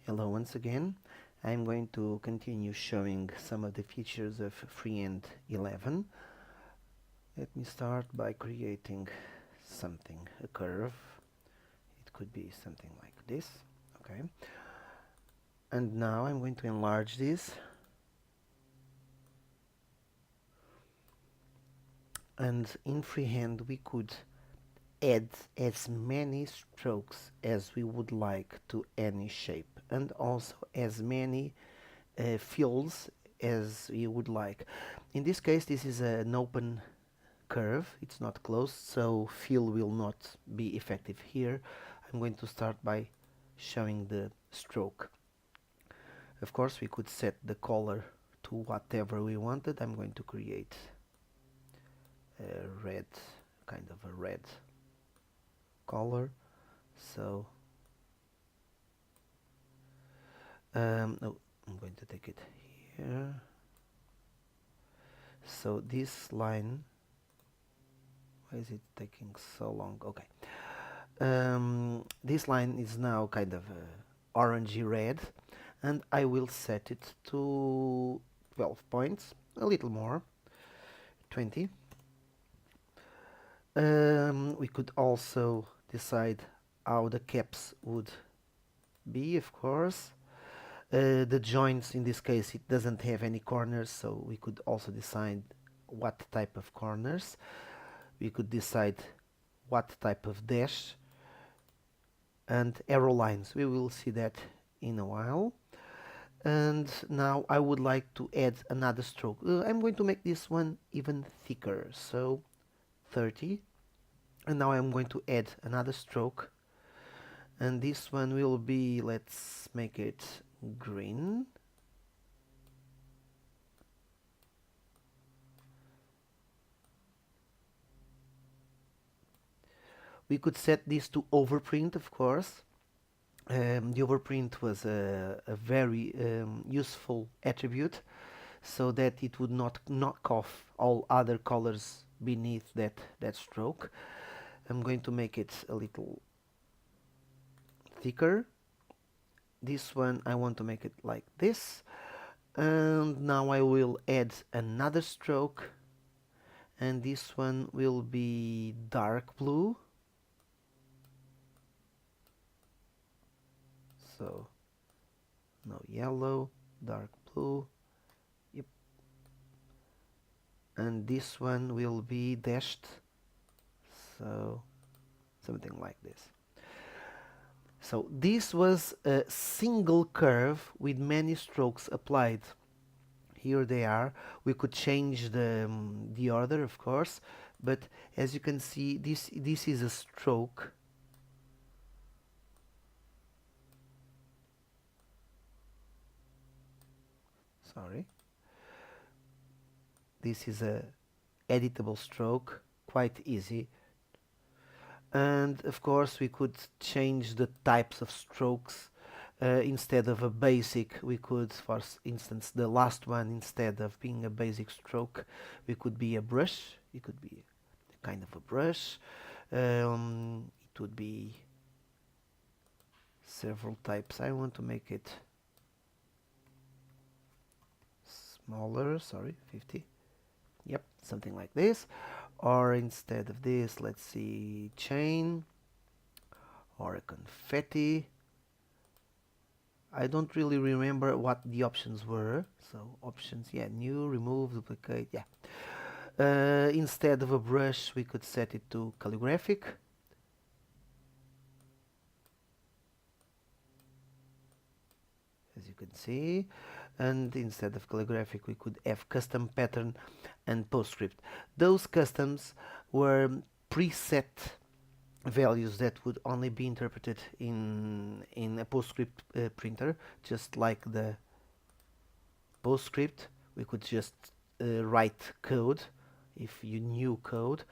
Hello once again. I'm going to continue showing some of the features of Freehand 11. Let me start by creating something, a curve. It could be something like this. Okay. And now I'm going to enlarge this. And in Freehand we could add as many strokes as we would like to any shape, and also as many fills as you would like. In this case, this is an open curve, it's not closed, so fill will not be effective here. I'm going to start by showing the stroke. Of course, we could set the color to whatever we wanted. I'm going to create a red, kind of a red color. So no, I'm going to take it here. So this line, why is it taking so long? Okay. This line is now kind of orangey red, and I will set it to 12 points, a little more, 20. We could also decide how the caps would be, of course. The joints, in this case, it doesn't have any corners, so we could also decide what type of corners. We could decide what type of dash and arrow lines. We will see that in a while. And now I would like to add another stroke. I'm going to make this one even thicker, so 30. And now I'm going to add another stroke, and this one will be, let's make it green. We could set this to overprint, of course. The overprint was a very useful attribute, so that it would not knock off all other colors beneath that stroke. I'm going to make it a little thicker. This one I want to make it like this, and now I will add another stroke, and this one will be dark blue. So no yellow, dark blue. Yep. And this one will be dashed, so something like this. So this was a single curve with many strokes applied. Here they are. We could change the order, of course, but as you can see, this is a stroke. Sorry. This is a editable stroke, quite easy. And of course we could change the types of strokes. Instead of a basic, we could, for instance, the last one, instead of being a basic stroke, we could be a brush. It could be kind of a brush. It would be several types. I want to make it smaller, sorry, 50. Yep, something like this. Or instead of this, let's see, chain or a confetti. I don't really remember what the options were. So options, yeah, new, remove, duplicate, yeah. Instead of a brush, we could set it to calligraphic. As you can see. And instead of calligraphic, we could have custom pattern and PostScript. Those customs were preset values that would only be interpreted in a PostScript printer, just like the PostScript. We could just write code if you knew code,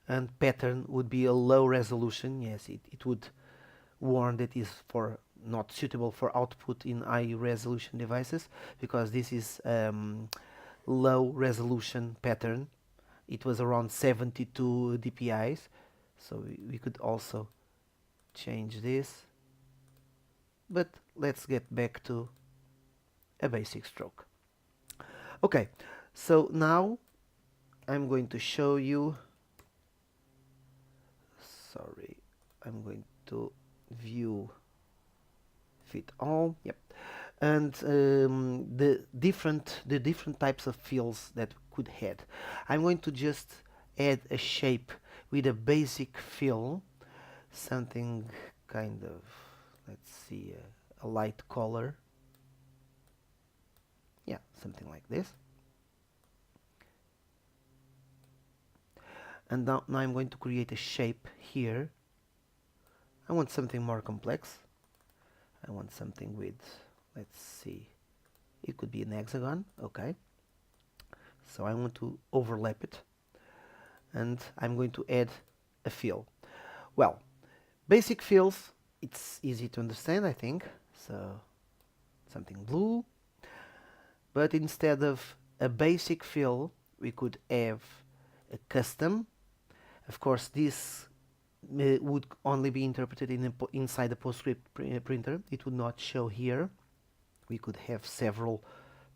and pattern would be a low resolution. Yes, it would warn that is for not suitable for output in high resolution devices, because this is low resolution pattern. It was around 72 dpi, so we could also change this, but let's get back to a basic stroke. Okay, so now I'm going to show you, sorry, I'm going to view fit all, yep, and the different types of fills that could add. I'm going to just add a shape with a basic fill, something kind of, let's see, a light color, yeah, something like this. And now I'm going to create a shape here. I want something more complex. I want something with, let's see, it could be an hexagon, okay. So I want to overlap it, and I'm going to add a fill. Well, basic fills, it's easy to understand, I think. So something blue, but instead of a basic fill, we could have a custom. Of course, this would only be interpreted inside the PostScript printer. It would not show here. We could have several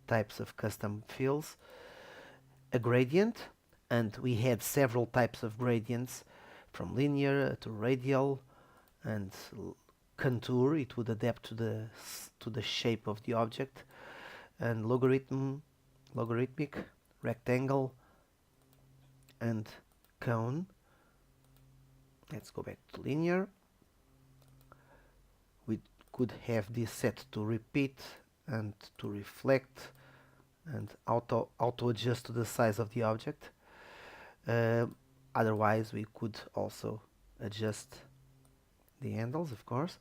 types of custom fills. A gradient, and we had several types of gradients, from linear to radial and contour. It would adapt to the shape of the object, and logarithmic, rectangle, and cone. Let's go back to linear. We could have this set to repeat and to reflect and auto adjust to the size of the object. Otherwise, we could also adjust the handles, of course.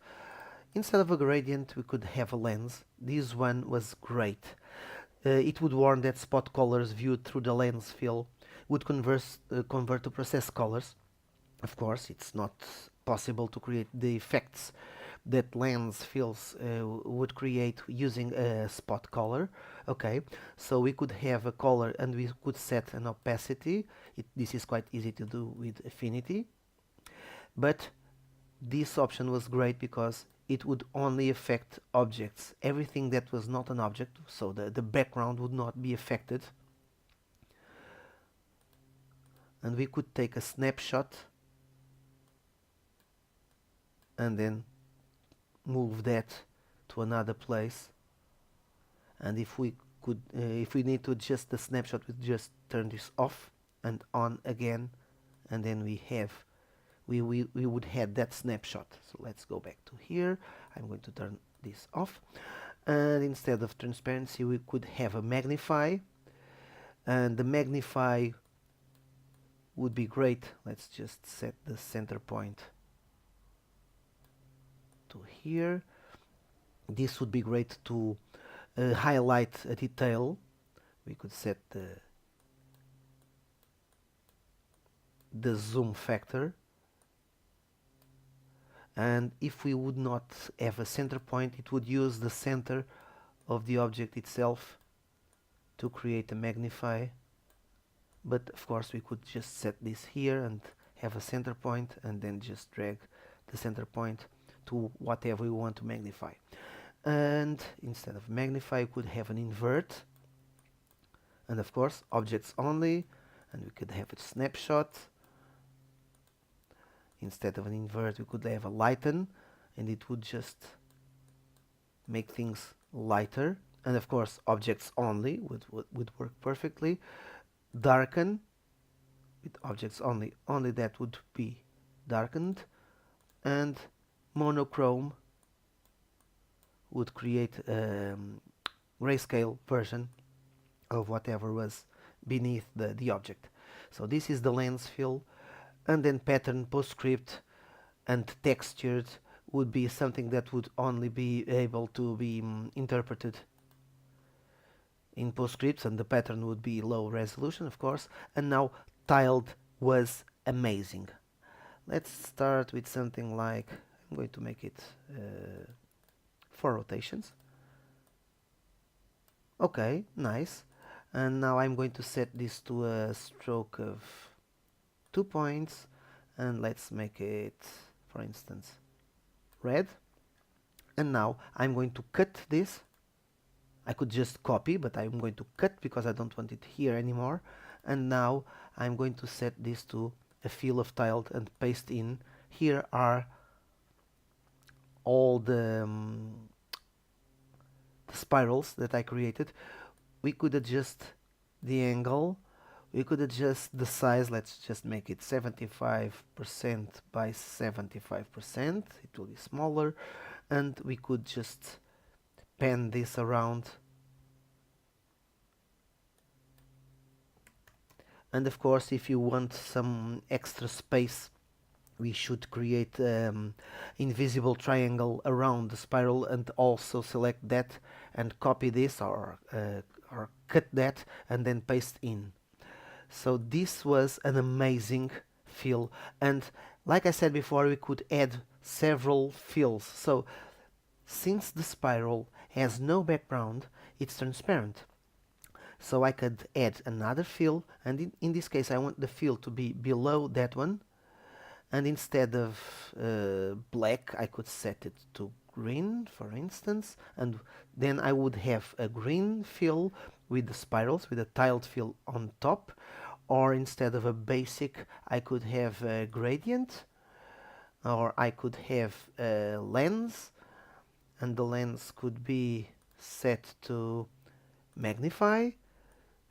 Instead of a gradient, we could have a lens. This one was great. It would warn that spot colors viewed through the lens fill would convert to process colors. Of course, it's not possible to create the effects that lens fills would create using a spot color. Okay, so we could have a color and we could set an opacity. This is quite easy to do with Affinity, but this option was great because it would only affect objects. Everything that was not an object, so the background would not be affected. And we could take a snapshot and then move that to another place. And if we need to adjust the snapshot, we just turn this off and on again, and then we would have that snapshot. So let's go back to here. I'm going to turn this off, and instead of transparency, we could have a magnify, and the magnify would be great. Let's just set the center point to here. This would be great to highlight a detail. We could set the zoom factor, and if we would not have a center point, it would use the center of the object itself to create a magnify. But of course we could just set this here and have a center point, and then just drag the center point to whatever we want to magnify. And instead of magnify, we could have an invert, and of course objects only, and we could have a snapshot. Instead of an invert, we could have a lighten, and it would just make things lighter. And of course objects only would work perfectly. Darken, with objects only that would be darkened. And monochrome would create a grayscale version of whatever was beneath the object. So this is the lens fill. And then pattern, PostScript, and textured would be something that would only be able to be interpreted in PostScript, and the pattern would be low resolution, of course. And now tiled was amazing. Let's start with something like, I'm going to make it 4 rotations. Okay, nice. And now I'm going to set this to a stroke of 2 points, and let's make it, for instance, red. And now I'm going to cut this. I could just copy, but I'm going to cut because I don't want it here anymore. And now I'm going to set this to a fill of tiled and paste in. Here are all the spirals that I created. We could adjust the angle. We could adjust the size. Let's just make it 75% by 75%. It will be smaller. And we could just pan this around. And of course, if you want some extra space, we should create invisible triangle around the spiral and also select that and copy this or cut that and then paste in. So this was an amazing fill, and like I said before, we could add several fills. So since the spiral has no background, it's transparent. So I could add another fill, and in this case I want the fill to be below that one, and instead of black I could set it to green, for instance, and then I would have a green fill with the spirals, with a tiled fill on top. Or instead of a basic I could have a gradient, or I could have a lens, and the lens could be set to magnify.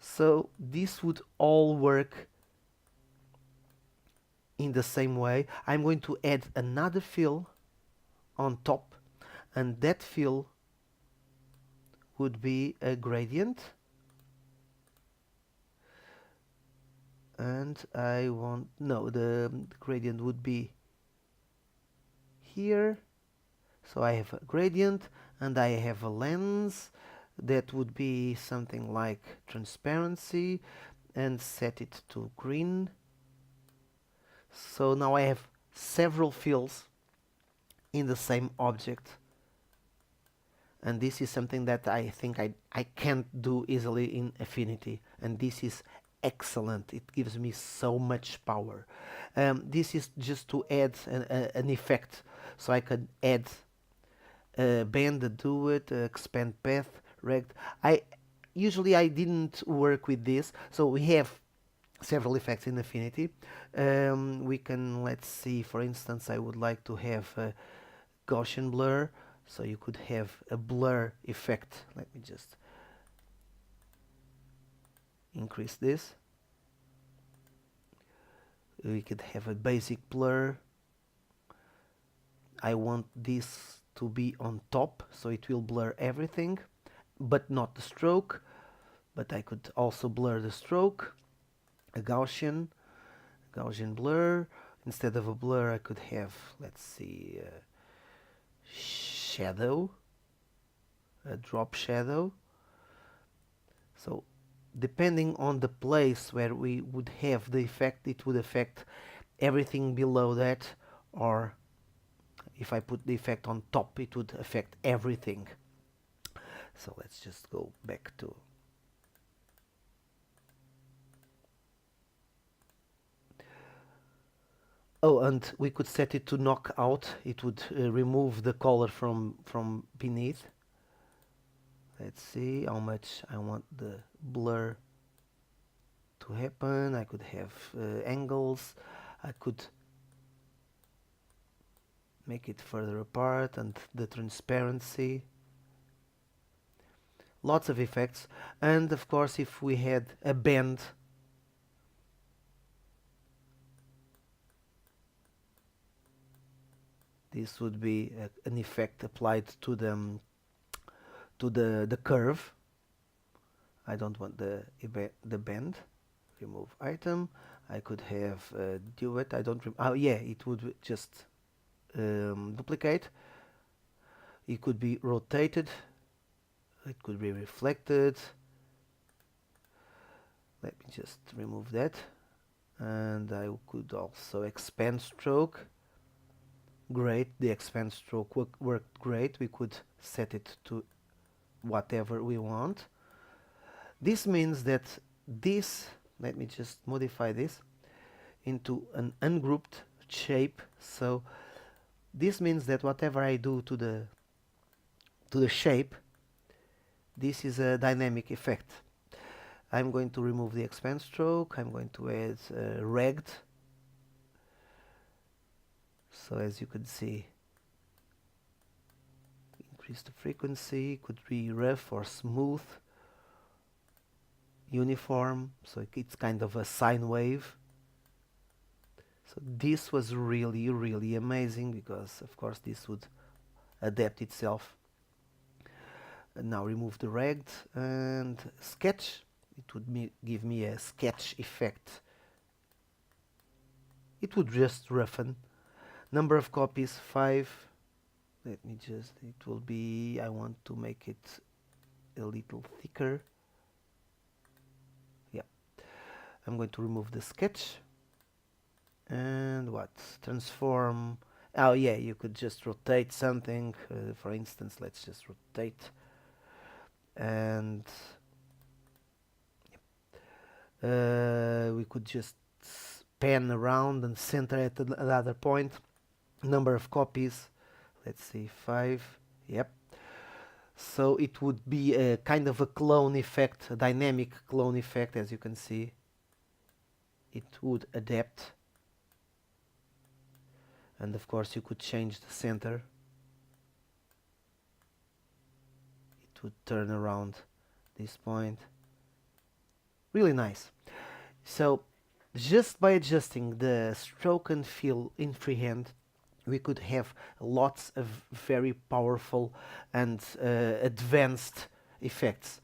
So this would all work in the same way. I'm going to add another fill on top, and that fill would be a gradient, and I want, no, the gradient would be here. So I have a gradient and I have a lens that would be something like transparency, and set it to green. So now I have several fills in the same object, and this is something that I think I can't do easily in Affinity, and this is excellent. It gives me so much power. This is just to add an effect, so I could add bend, do it, expand path, rect. I didn't work with this, so we have several effects in Affinity. We can, let's see, for instance, I would like to have a Gaussian blur, so you could have a blur effect. Let me just increase this. We could have a basic blur. I want this to be on top, so it will blur everything, but not the stroke. But I could also blur the stroke. A Gaussian blur. Instead of a blur, I could have, let's see, shadow, a drop shadow. So depending on the place where we would have the effect, it would affect everything below that, or if I put the effect on top, it would affect everything. So let's just go back to and we could set it to knock out. It would remove the color from beneath. Let's see how much I want the blur to happen. I could have angles. I could make it further apart, and the transparency. Lots of effects. And of course, if we had a bend, this would be an effect applied to the curve. I don't want the bend. Remove item. I could have duet. I don't. Oh yeah, it would just duplicate. It could be rotated. It could be reflected. Let me just remove that, and I could also expand stroke. Great, the expand stroke worked great. We could set it to whatever we want. This means that this, let me just modify this into an ungrouped shape. So this means that whatever I do to the to the shape, this is a dynamic effect. I'm going to remove the expand stroke. I'm going to add ragged. So as you can see, increase the frequency, could be rough or smooth, uniform, so it's kind of a sine wave. So this was really amazing, because of course this would adapt itself. And now remove the ragged and sketch. It would give me a sketch effect. It would just roughen. Number of copies 5. Let me just, it will be, I want to make it a little thicker. Yeah, I'm going to remove the sketch and what, transform. Oh yeah, you could just rotate something. For instance, let's just rotate, and we could just pan around and center at another point. Number of copies, let's see, 5. Yep. So it would be a kind of a clone effect, a dynamic clone effect. As you can see, it would adapt, and of course you could change the center. It would turn around this point. Really nice. So just by adjusting the stroke and fill in freehand, we could have lots of very powerful and advanced effects.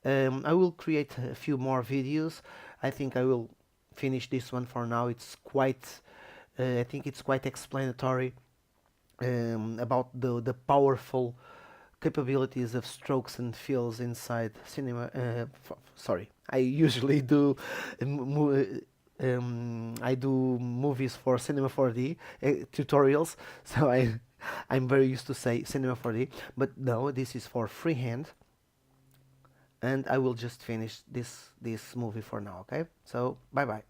I will create a few more videos. I think I will finish this one for now. It's quite, I think it's quite explanatory about the powerful capabilities of strokes and fills inside cinema. Sorry, I usually do I do movies for Cinema 4D tutorials, so I'm very used to say Cinema 4D, but no, this is for freehand, and I will just finish this movie for now. Okay, so bye bye.